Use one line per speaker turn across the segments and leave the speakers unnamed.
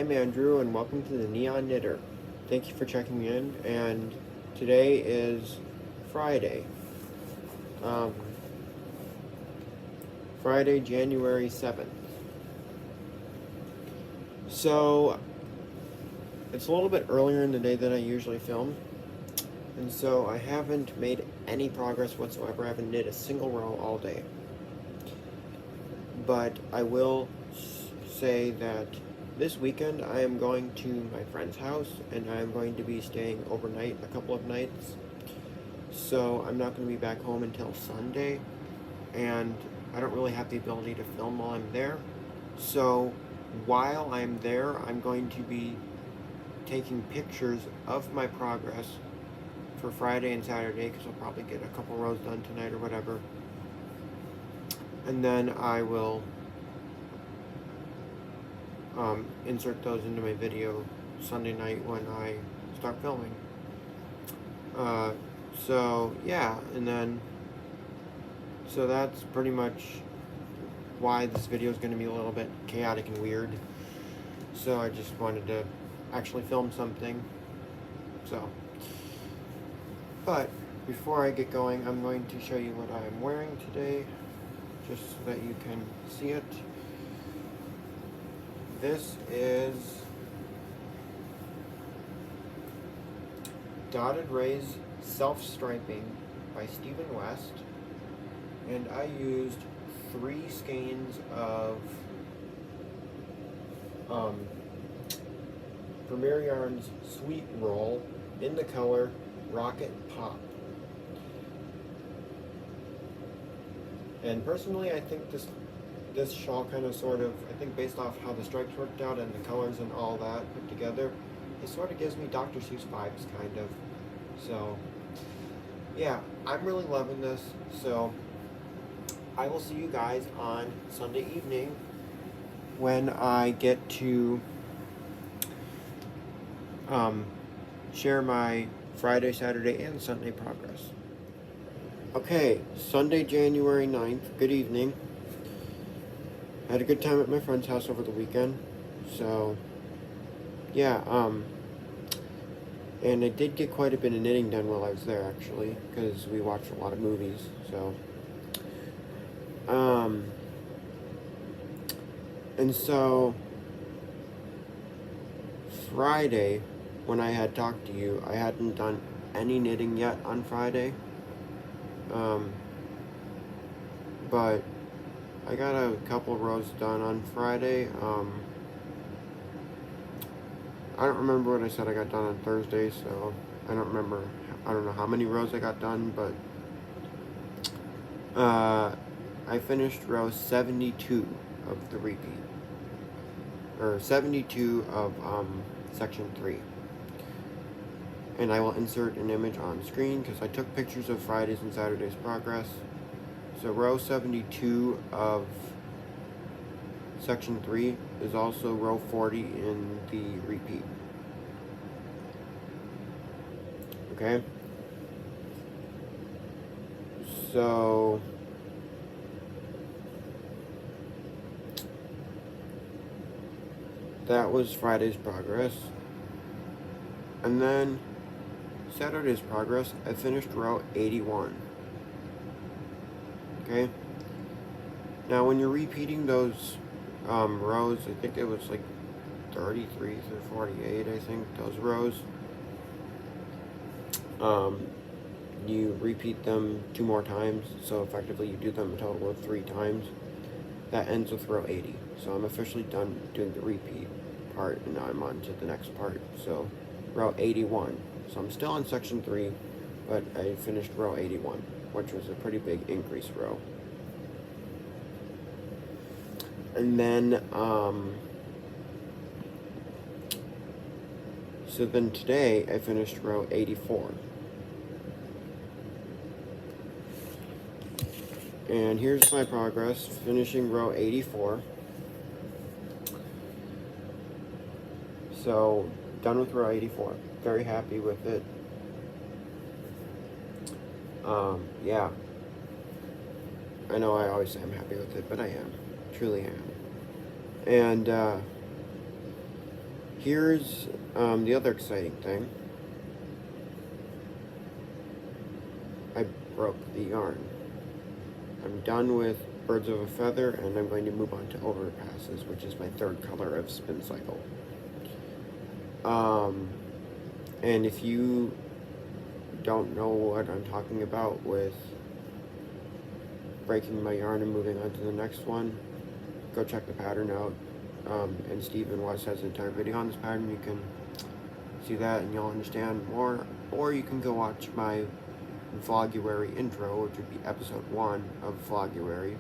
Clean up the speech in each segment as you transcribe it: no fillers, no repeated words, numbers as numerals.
I'm Andrew, and welcome to the Neon Knitter. Thank you for checking in, and today is Friday. Um, Friday, January 7th. So, it's a little bit earlier in the day than I usually film, and so I haven't made any progress whatsoever. I haven't knit a single row all day. But I will say that this weekend I am going to my friend's house, and I am going to be staying overnight a couple of nights. So I'm not going to be back home until Sunday, and I don't really have the ability to film while I'm there. So while I'm there, I'm going to be taking pictures of my progress for Friday and Saturday, because I'll probably get a couple rows done tonight or whatever. And then I will insert those into my video Sunday night when I start filming. So yeah, and then so that's pretty much why this video is going to be a little bit chaotic and weird. So I just wanted to actually film something. So, but before I get going, I'm going to show you what I'm wearing today, just so that you can see it. This is Dotted Rays Self-Striping by Stephen West, and I used 3 skeins of Premier Yarn's Sweet Roll in the color Rocket Pop. And personally, I think this shawl kind of I think based off how the stripes worked out and the colors and all that put together, it sort of gives me Dr. Seuss vibes, kind of. So, yeah, I'm really loving this. So, I will see you guys on Sunday evening when I get to share my Friday, Saturday, and Sunday progress. Okay, Sunday, January 9th, good evening. I had a good time at my friend's house over the weekend, so, yeah, and I did get quite a bit of knitting done while I was there, actually, because we watched a lot of movies, so, and so, Friday, when I had talked to you, I hadn't done any knitting yet on Friday, but I got a couple rows done on Friday. I don't remember what I said I got done on Thursday, so I don't know how many rows I got done, but I finished row 72 of the repeat, or 72 of section 3. And I will insert an image on screen because I took pictures of Friday's and Saturday's progress. So row 72 of section 3 is also row 40 in the repeat. Okay? So that was Friday's progress. And then Saturday's progress, I finished row 81. Okay? Now when you're repeating those rows, I think it was like 33 through 48, I think, those rows. You repeat them 2 more times, so effectively you do them a total of 3 times. That ends with row 80. So I'm officially done doing the repeat part, and now I'm on to the next part. So row 81. So I'm still in section 3, but I finished row 81, which was a pretty big increase row. And then, so then today I finished row 84. And here's my progress, finishing row 84. So, done with row 84. Very happy with it. Yeah. I know I always say I'm happy with it, but I am. Truly am. And, Here's the other exciting thing. I broke the yarn. I'm done with Birds of a Feather, and I'm going to move on to Overpasses, which is my third color of Spin Cycle. And if you don't know what I'm talking about with breaking my yarn and moving on to the next one, go check the pattern out. And Stephen West has an entire video on this pattern. You can see that and you'll understand more. Or you can go watch my Vloguary intro, which would be episode 1 of Vloguary.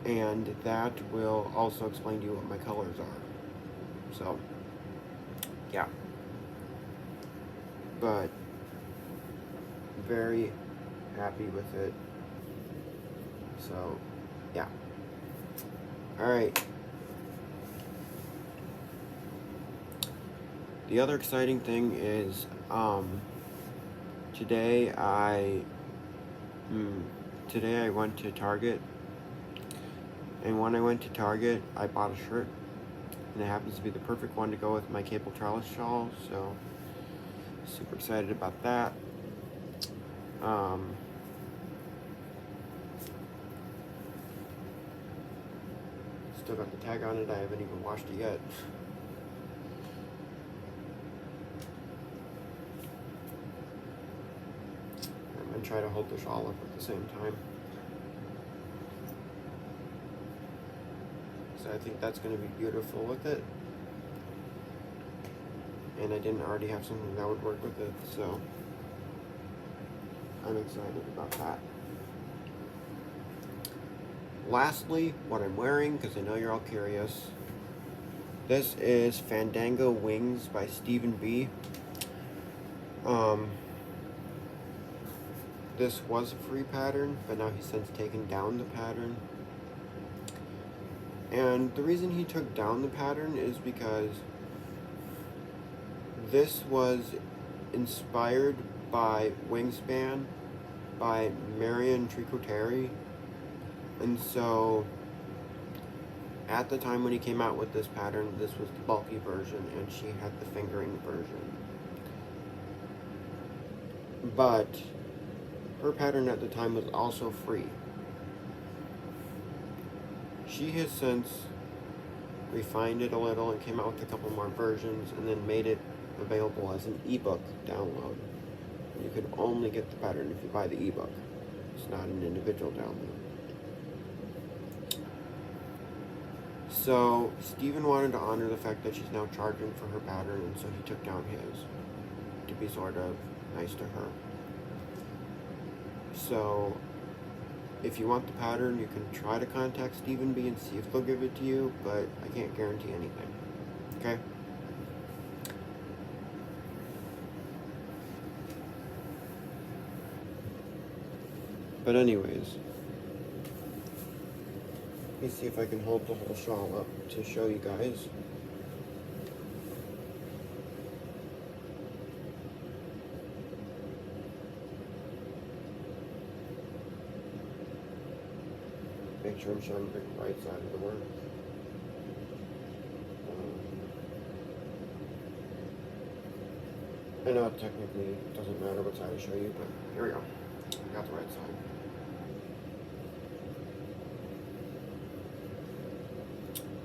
And that will also explain to you what my colors are. So, yeah. But, very happy with it. So, yeah. Alright. The other exciting thing is, today I went to Target, and when I went to Target, I bought a shirt, and it happens to be the perfect one to go with my cable trellis shawl, so super excited about that. Still got the tag on it, I haven't even washed it yet. And try to hold the shawl up at the same time. So I think that's going to be beautiful with it. And I didn't already have something that would work with it, so I'm excited about that. Lastly, what I'm wearing, because I know you're all curious. This is Fandango Wings by Stephen B. This was a free pattern, but now he's since taken down the pattern. And the reason he took down the pattern is because this was inspired by Wingspan by Marion Tricoteri. And so, at the time when he came out with this pattern, this was the bulky version, and she had the fingering version. But her pattern at the time was also free. She has since refined it a little and came out with a couple more versions, and then made it available as an ebook download. You can only get the pattern if you buy the ebook. It's not an individual download. So, Stephen wanted to honor the fact that she's now charging for her pattern, and so he took down his to be sort of nice to her. So, if you want the pattern, you can try to contact Stephen B and see if they'll give it to you, but I can't guarantee anything. Okay? But anyways, let me see if I can hold the whole shawl up to show you guys. Make sure I'm showing the right side of the work. I know technically it doesn't matter what side I show you, but here we go. I got the right side.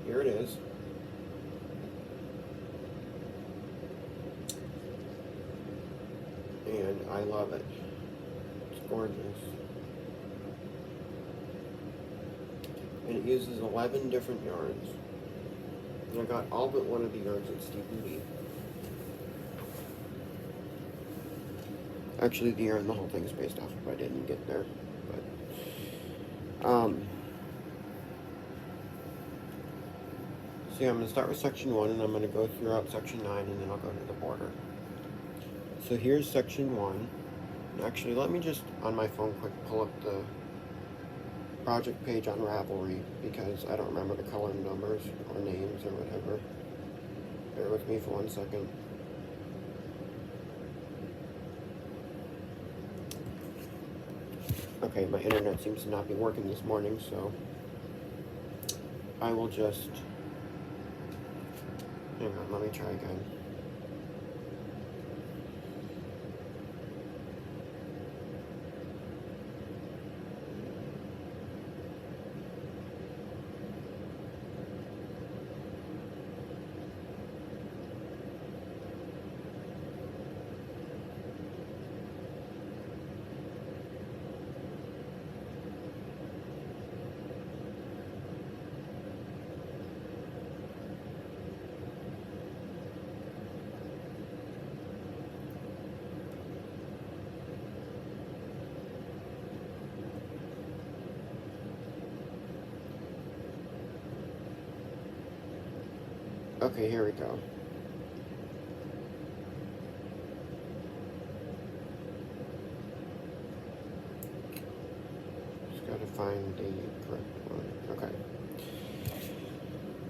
Here it is. And I love it. It's gorgeous. And it uses 11 different yarns. And I got all but one of the yarns at Stephen B. Actually, the yarn the whole thing is based off of, I didn't get there. But, so yeah, I'm going to start with section 1, and I'm going to go throughout section 9, and then I'll go to the border. So here's section 1. Actually, let me just, on my phone, quick pull up the project page on Ravelry, because I don't remember the color numbers or names or whatever. Bear with me for 1 second. Okay, my internet seems to not be working this morning, so I will just Hang on, let me try again. Okay, here we go. Just gotta find the correct one. Okay.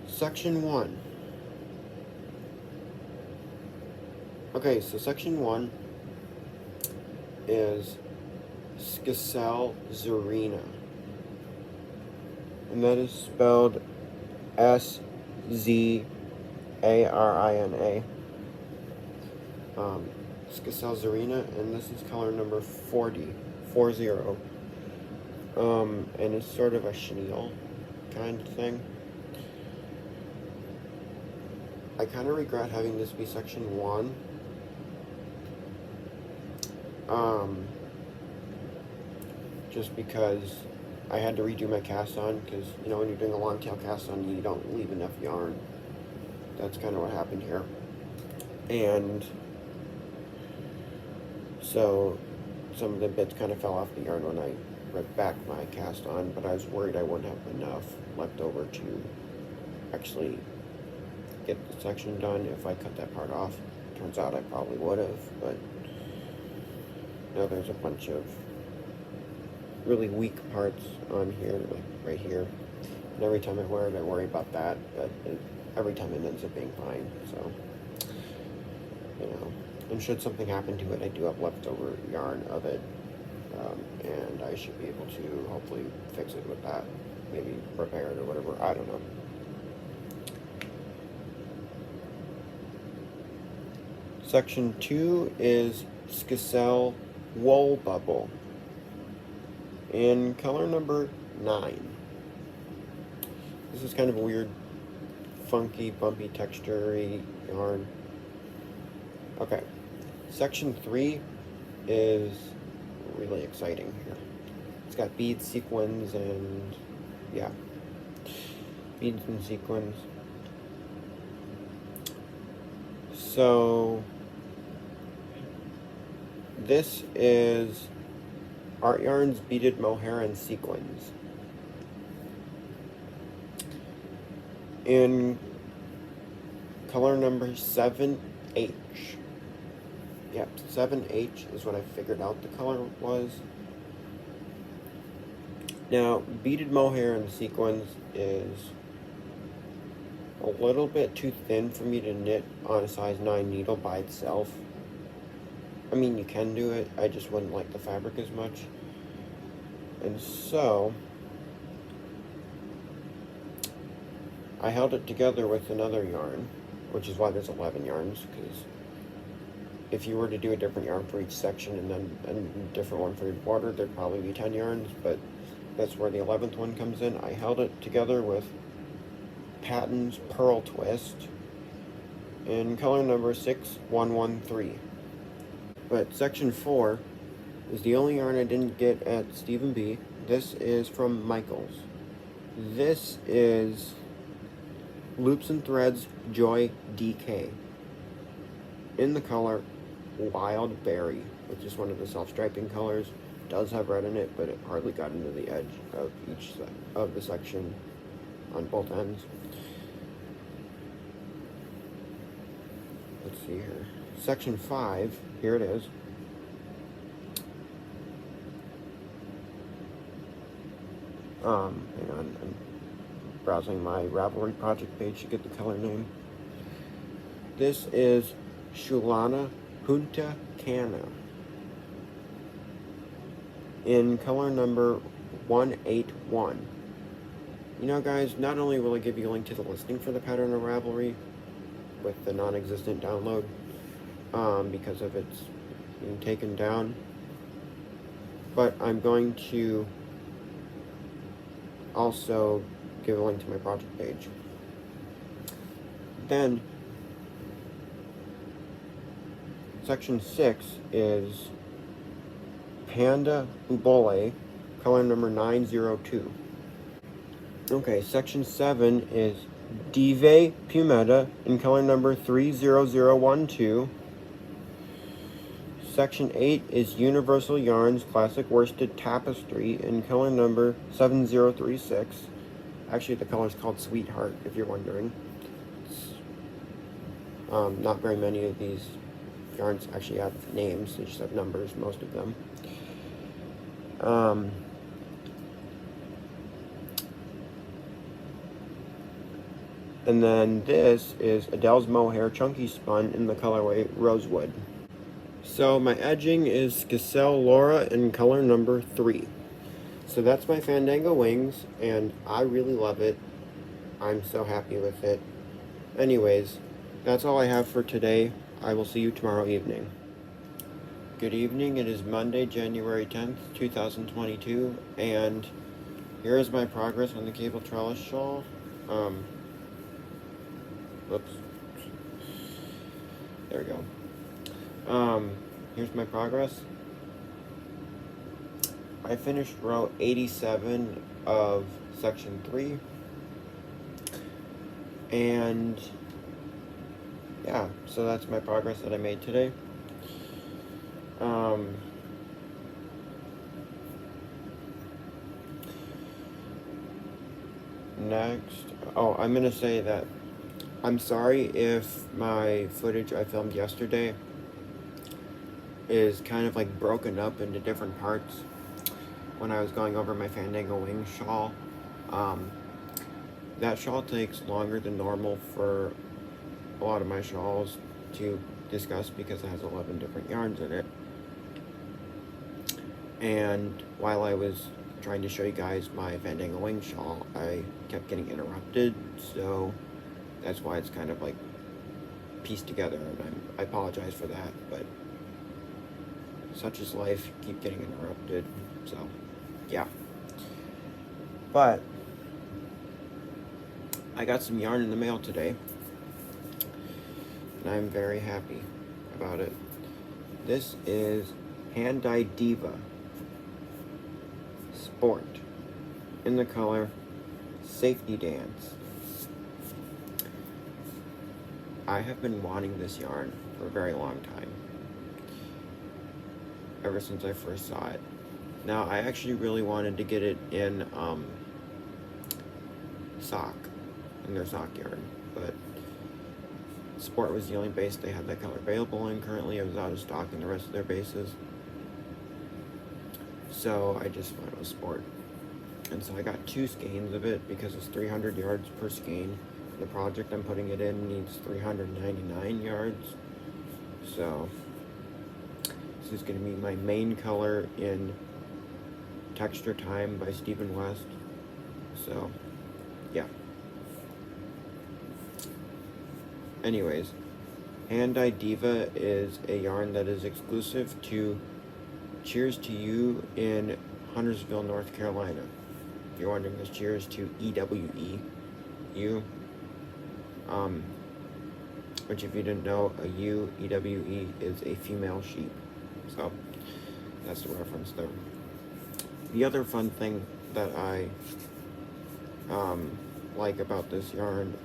Section 1. Okay, so section 1 is Shawl Zarina. And that is spelled Szarina. Shawl Zarina, and this is color number 40. And it's sort of a chenille kind of thing. I kind of regret having this be section 1. Just because I had to redo my cast on, because, you know, when you're doing a long tail cast on, you don't leave enough yarn. That's kind of what happened here. And so some of the bits kind of fell off the yarn when I ripped back my cast on, but I was worried I wouldn't have enough left over to actually get the section done if I cut that part off. Turns out I probably would have, but now there's a bunch of really weak parts on here, like right here. And every time I wear it, I worry about that, but every time it ends up being fine, so, you know. And should something happen to it, I do have leftover yarn of it, and I should be able to hopefully fix it with that, maybe repair it or whatever, I don't know. Section 2 is Shawl Wool Bubble in color number 9. This is kind of a weird, funky, bumpy, texture-y yarn. Okay, section 3 is really exciting here. It's got beads, sequins, and yeah, beads and sequins. So this is Art Yarn's Beaded Mohair and Sequins. In color number 7H. Yep, 7H is what I figured out the color was. Now, beaded mohair and sequins is a little bit too thin for me to knit on a size 9 needle by itself. I mean, you can do it, I just wouldn't like the fabric as much. And so I held it together with another yarn, which is why there's 11 yarns, because if you were to do a different yarn for each section and then a different one for each border, there'd probably be 10 yarns, but that's where the 11th one comes in. I held it together with Patton's Pearl Twist in color number 6113. But section 4 is the only yarn I didn't get at Stephen B. This is from Michaels. This is Loops and Threads Joy DK in the color Wild Berry, which is one of the self-striping colors. It does have red in it, but it hardly got into the edge of each of the section on both ends. Let's see here. Section 5, here it is. Hang on, I'm browsing my Ravelry project page to get the color name. This is Shulana Punta Cana in color number 181. You know, guys, not only will I give you a link to the listing for the pattern on Ravelry, with the non-existent download because of its being taken down. But I'm going to also give a link to my project page. Then section 6 is Panda Ubole, color number 902. Okay, section 7 is Dive Pumeta in color number 30012. Section 8 is Universal Yarns Classic Worsted Tapestry in color number 7036. Actually, the color is called Sweetheart, if you're wondering. Not very many of these yarns actually have names, they just have numbers, most of them. And then this is Adele's Mohair Chunky Spun in the colorway Rosewood. So my edging is Gazelle Laura in color number 3. So that's my Fandango Wings, and I really love it. I'm so happy with it. Anyways, that's all I have for today. I will see you tomorrow evening. Good evening. It is Monday, January 10th, 2022, and here is my progress on the cable trellis shawl. Whoops. There we go. Here's my progress. I finished row 87 of section 3. And yeah, so that's my progress that I made today. Next, I'm gonna say that I'm sorry if my footage I filmed yesterday is kind of like broken up into different parts when I was going over my Fandango Wings shawl. That shawl takes longer than normal for a lot of my shawls to discuss because it has 11 different yarns in it. And while I was trying to show you guys my Fandango Wings shawl, I kept getting interrupted, so that's why it's kind of like pieced together, and I apologize for that, but such is life, keep getting interrupted, so yeah. But I got some yarn in the mail today, and I'm very happy about it. This is Hand-Dyed Diva Sport in the color Safety Dance. I have been wanting this yarn for a very long time, ever since I first saw it. Now, I actually really wanted to get it in sock, in their sock yarn, but Sport was the only base they had that color available in currently. It was out of stock in the rest of their bases, so I just went with Sport. And so I got 2 skeins of it because it's 300 yards per skein. The project I'm putting it in needs 399 yards, so this is going to be my main color in Texture Time by Stephen West. So yeah, anyways, Hand-Dyed Diva is a yarn that is exclusive to Cheers to You in Huntersville, North Carolina. If you're wondering, this cheers to EWE, you. Which, if you didn't know, a EWE is a female sheep. So that's the reference there. The other fun thing that I like about this yarn,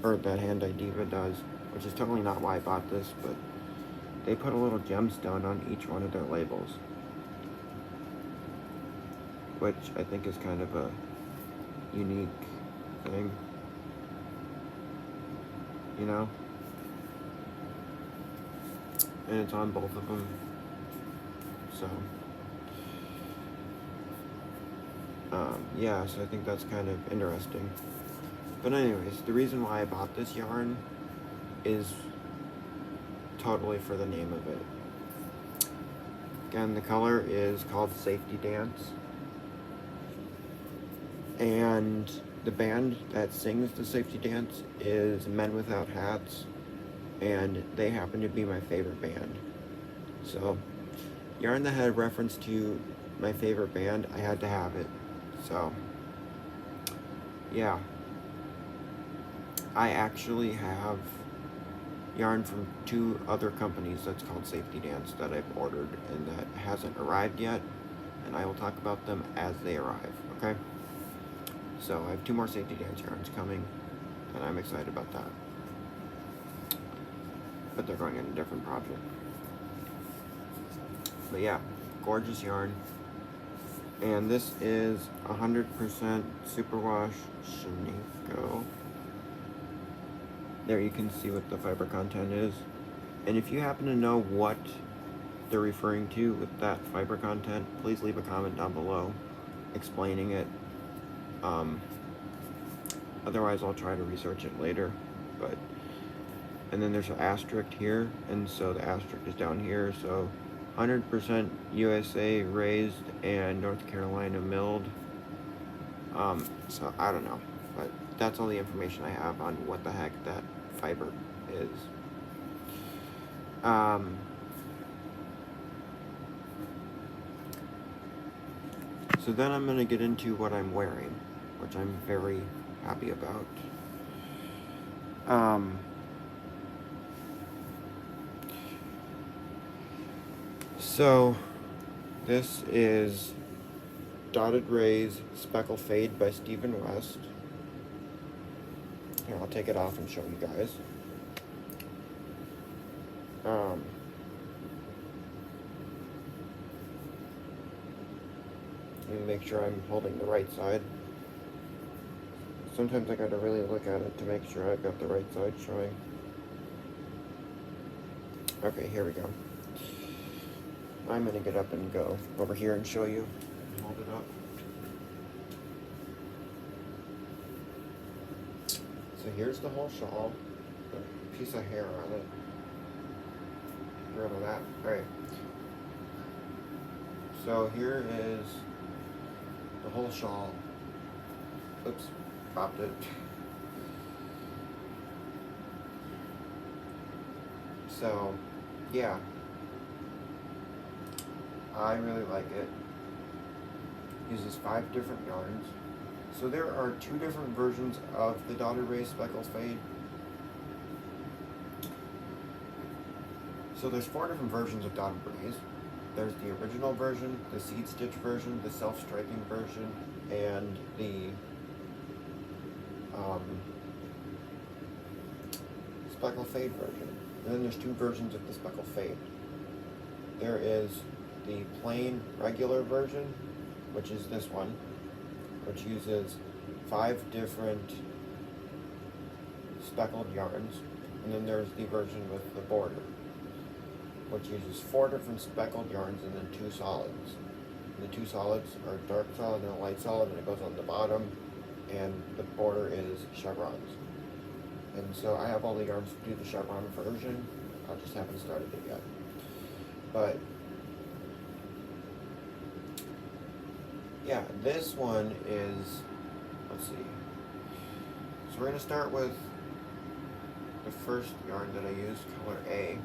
or that Hand-Dyed Diva does, which is totally not why I bought this, but they put a little gemstone on each one of their labels, which I think is kind of a unique thing, you know? And it's on both of them, so yeah, so I think that's kind of interesting. But anyways, the reason why I bought this yarn is totally for the name of it. Again, the color is called Safety Dance, and the band that sings the Safety Dance is Men Without Hats. and they happen to be my favorite band. So, yarn that had reference to my favorite band, I had to have it. So, yeah. I actually have yarn from 2 other companies that's called Safety Dance that I've ordered and that hasn't arrived yet, and I will talk about them as they arrive, okay? So I have 2 more Safety Dance yarns coming, and I'm excited about that. But they're going in a different project. But yeah, gorgeous yarn. And this is 100% superwash Shineko. There you can see what the fiber content is. And if you happen to know what they're referring to with that fiber content, please leave a comment down below explaining it. Otherwise, I'll try to research it later. And then there's an asterisk here, and so the asterisk is down here. So 100% USA raised and North Carolina milled. So I don't know, but that's all the information I have on what the heck that fiber is. So then I'm going to get into what I'm wearing, which I'm very happy about. So this is Dotted Rays Speckle Fade by Stephen West. Here, I'll take it off and show you guys. Let me make sure I'm holding the right side. Sometimes I gotta really look at it to make sure I've got the right side showing. Okay, here we go. I'm gonna get up and go over here and show you. Hold it up. So here's the whole shawl. A piece of hair on it. Get rid of that. Alright. So here is the whole shawl. Oops, dropped it. So, yeah. I really like it. Uses 5 different yarns. So there are 2 different versions of the Dotted Rays Speckle Fade. So there's 4 different versions of Dotted Rays. There's the original version, the seed stitch version, the self-striking version, and the Speckle Fade version. And then there's 2 versions of the Speckle Fade. There is the plain regular version, which is this one, which uses 5 different speckled yarns, and then there's the version with the border, which uses 4 different speckled yarns and then 2 solids. And the 2 solids are a dark solid and a light solid, and it goes on the bottom, and the border is chevrons. And so I have all the yarns to do the chevron version. I just haven't started it yet. But yeah, this one is, let's see. So we're going to start with the first yarn that I used, color A.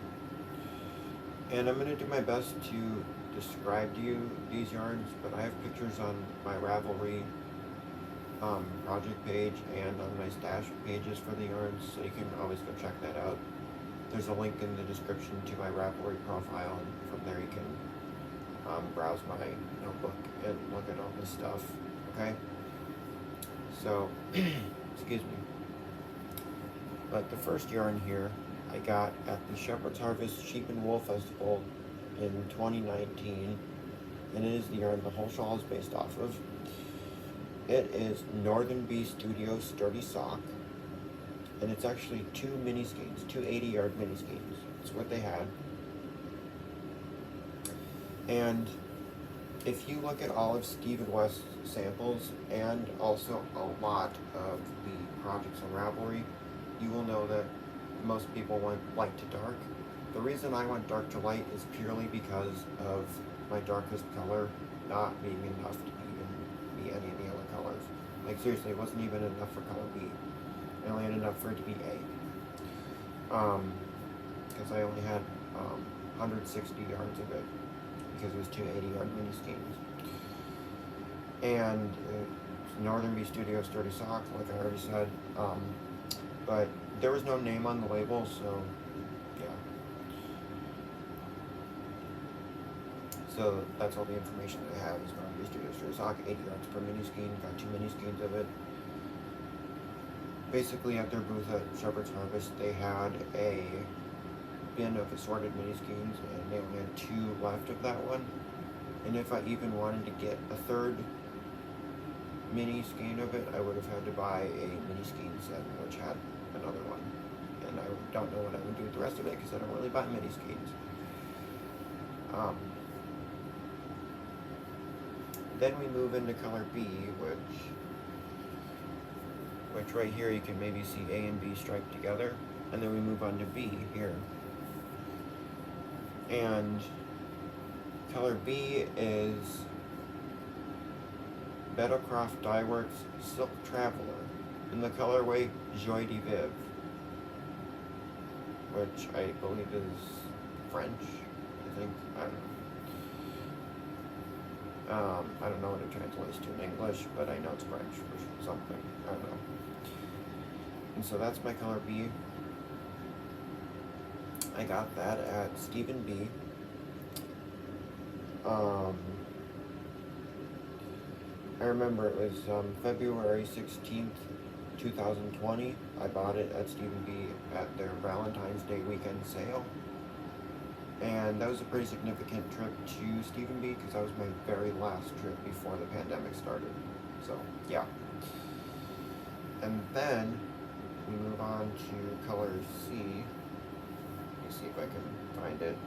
And I'm going to do my best to describe to you these yarns, but I have pictures on my Ravelry project page and on my stash pages for the yarns, so you can always go check that out. There's a link in the description to my Ravelry profile, and from there you can browse my notebook and look at all this stuff, okay? So, excuse me. But the first yarn here I got at the Shepherd's Harvest Sheep and Wool Festival in 2019, and it is the yarn the whole shawl is based off of. It is Northern Bee Studio Sturdy Sock, and it's actually 2 mini skeins, 2 80-yard mini skeins. It's what they had. And if you look at all of Stephen West's samples and also a lot of the projects on Ravelry, you will know that most people want light to dark. The reason I went dark to light is purely because of my darkest color not being enough to even be any of the other colors. Like seriously, it wasn't even enough for color B. It only had enough for it to be A. because I only had 160 yards of it, because it was two 80-yard mini skeins. And Northern Bee Studio Sturdy Sock, like I already said, but there was no name on the label, so yeah. So that's all the information that I have is Northern Bee Studio Sturdy Sock, 80 yards per mini skein, got two mini skeins of it. Basically at their booth at Shepherd's Harvest, they had a bin of assorted mini skeins, and they only had two left of that one. And if I even wanted to get a third mini skein of it, I would have had to buy a mini skein set, which had another one. And I don't know what I would do with the rest of it, because I don't really buy mini skeins. Then we move into color B, which right here you can maybe see A and B striped together, and then we move on to B here. And color B is Meadowcroft Dye Works Silk Traveler in the colorway Joie de Vivre, which I believe is French, I think, I don't know. I don't know what it translates to in English, but I know it's French or something, I don't know. And so that's my color B. I got that at Stephen B. I remember it was February 16th, 2020. I bought it at Stephen B. at their Valentine's Day weekend sale. And that was a pretty significant trip to Stephen B. because that was my very last trip before the pandemic started. So, yeah. And then we move on to color C. Let me see if I can find it.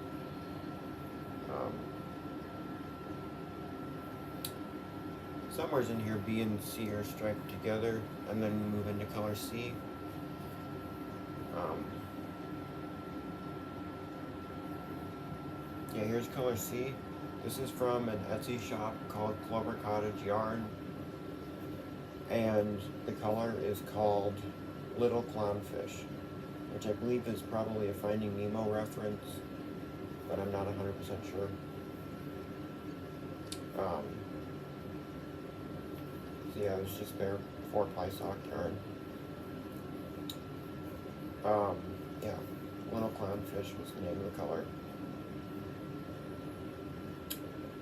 Somewhere's in here, B and C are striped together, and then we move into color C. Yeah, here's color C. This is from an Etsy shop called Clover Cottage Yarn, and the color is called Little Clownfish, which I believe is probably a Finding Nemo reference, but I'm not 100% sure. So yeah, it was just their 4-ply sock yarn. Yeah, Little Clownfish was the name of the color.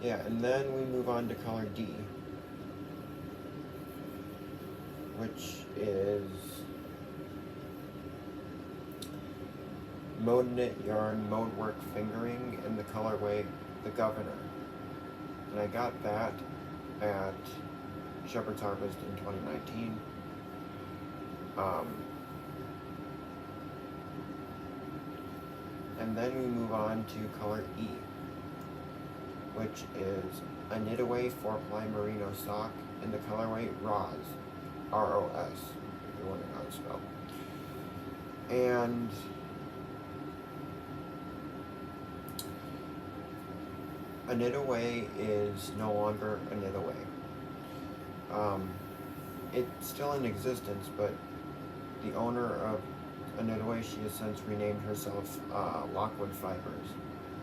Yeah, and then we move on to color D, which is Mode Knit Yarn Mode Work Fingering in the colorway The Governor. And I got that at Shepherd's Harvest in 2019. And then we move on to color E, which is a Knit Away 4-ply merino sock in the colorway Roz, R-O-S, if you're wondering how it's spelled. And a Knit Away is no longer a Knit Away. It's still in existence, but the owner of a Knit Away, she has since renamed herself Lockwood Fibers,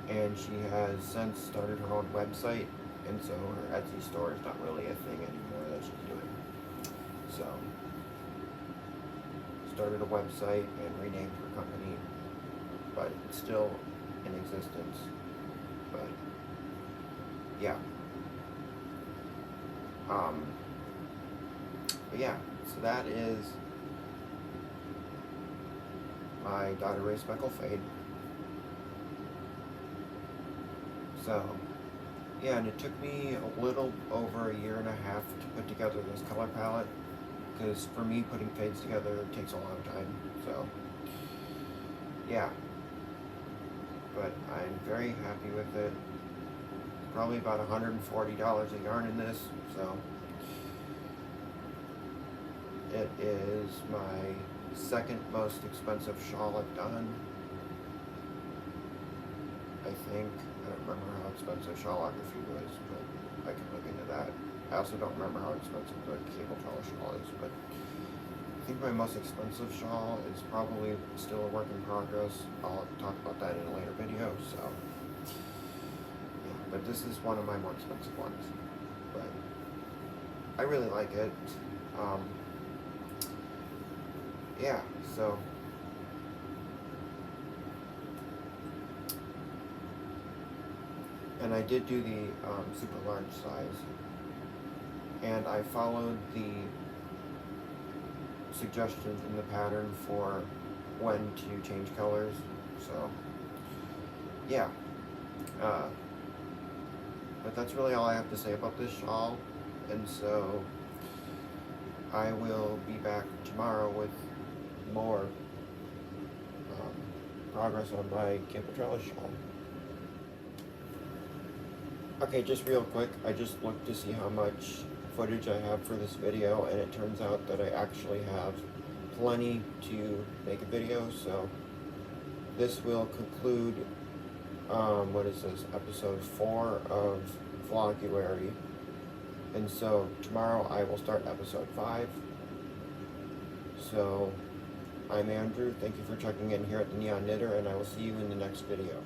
and she has since started her own website, and so her Etsy store is not really a thing anymore that she's doing. So, started a website and renamed her company, but it's still in existence. But yeah. But yeah, so that is my Dotted Ray Speckle Fade. So, yeah, and it took me a little over a year and a half to put together this color palette, because for me, putting fades together takes a long time, so, yeah. But I'm very happy with it. Probably about $140 a yarn in this, so it is my second most expensive shawl I've done, I think. I don't remember how expensive shawlography was, but I can look into that. I also don't remember how expensive the cable trellis shawl is, but think my most expensive shawl is probably still a work in progress. I'll talk about that in a later video, so yeah, but this is one of my more expensive ones. But I really like it. Yeah, so and I did do the super large size, and I followed the suggestions in the pattern for when to change colors. So yeah, but that's really all I have to say about this shawl, and so I will be back tomorrow with more progress on my Hiberknitalong shawl. Okay, just real quick, I just looked to see how much footage I have for this video, and it turns out that I actually have plenty to make a video, so this will conclude, what is this, episode 4 of Vloguary, and so tomorrow I will start episode 5. So, I'm Andrew, thank you for checking in here at the Neon Knitter, and I will see you in the next video.